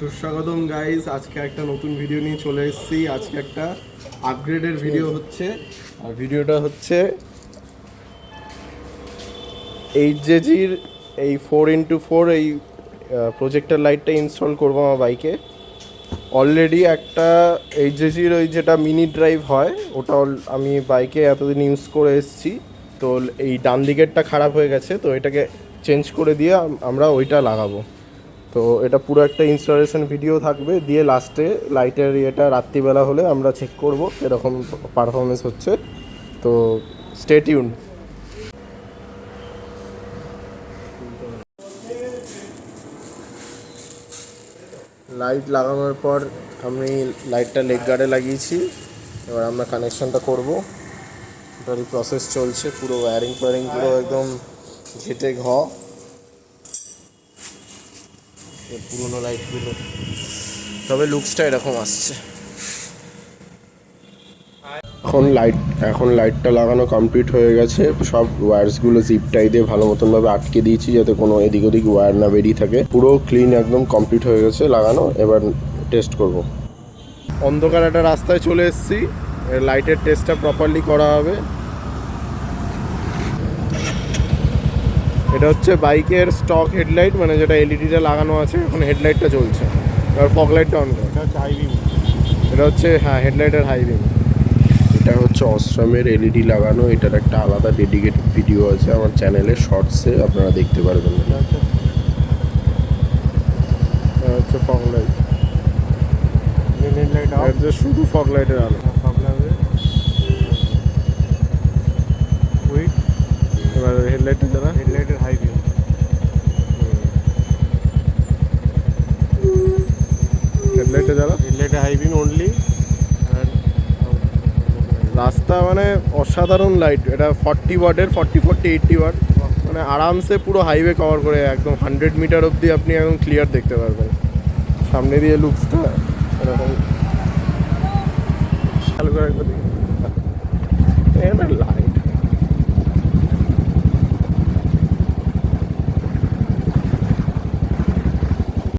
সুস্বাগতম গাইস, আজকে একটা নতুন ভিডিও নিয়ে চলে এসেছি। আজকে একটা আপগ্রেডের ভিডিও হচ্ছে, আর ভিডিওটা হচ্ছে এইচজেজির এই 4x4 এই প্রজেক্টর লাইটটা ইনস্টল করবো আমার বাইকে। অলরেডি একটা এইচজেজির ওই যেটা মিনি ড্রাইভ হয় ওটা আমি বাইকে এতদিন ইউজ করে এসেছি। তো এই ডান দিকেরটা খারাপ হয়ে গেছে, তো এটাকে চেঞ্জ করে দিয়ে আমরা ওইটা লাগাবো। তো এটা পুরো একটা ইনস্টলেশন ভিডিও থাকবে, দিয়ে লাস্টে লাইটের ইয়েটা রাত্রিবেলা হলে আমরা চেক করব এরকম পারফরমেন্স হচ্ছে। তো স্টে টিউন। লাইট লাগানোর পর আমি লাইটটা লেগ গার্ডে লাগিয়েছি। এবার আমরা কানেকশনটা করব। এটারই প্রসেস চলছে, পুরো ওয়্যারিং পুরো একদম ঘেটে পুরোনো লাইটগুলো, তবে লুকসটা এরকম আসছে। এখন লাইটটা লাগানো কমপ্লিট হয়ে গেছে। সব ওয়্যারসগুলো জিপ টাই দিয়ে ভালো মতনভাবে আটকে দিয়েছি যাতে কোনো এদিক ওদিক ওয়্যার না বেরিয়ে থাকে। পুরো ক্লিন একদম কমপ্লিট হয়ে গেছে লাগানো। এবার টেস্ট করব। অন্ধকার একটা রাস্তায় চলে এসেছি, লাইটের টেস্টটা প্রপারলি করা হবে। এটা হচ্ছে বাইকের স্টক হেডলাইট, মানে যেটা এলইডিটা লাগানো আছে। এখন হেডলাইটটা জ্বলছে। এবার ফগ লাইটটা অন করে। এটা হচ্ছে হেডলাইটের হাই বিম। এটা হচ্ছে অসরামের এলইডি লাগানো। এটার একটা আলাদা ডেডিকেটেড ভিডিও আছে আমার চ্যানেলে, শর্টসে আপনারা দেখতে পারবেন। এটা হচ্ছে ফগ লাইট, শুধু ফগ লাইটের আলো। এবার হেডলাইটটা যারা হেডলাইটের হাই বিম, হেডলাইটের হাই বিম অনলি। রাস্তা মানে অসাধারণ লাইট। এটা 40 ওয়াটের, 80 ওয়াট, মানে আরামসে পুরো হাইওয়ে কভার করে একদম 100 মিটার অবধি আপনি একদম ক্লিয়ার দেখতে পারবেন। সামনে দিয়ে লুকসটা এরকম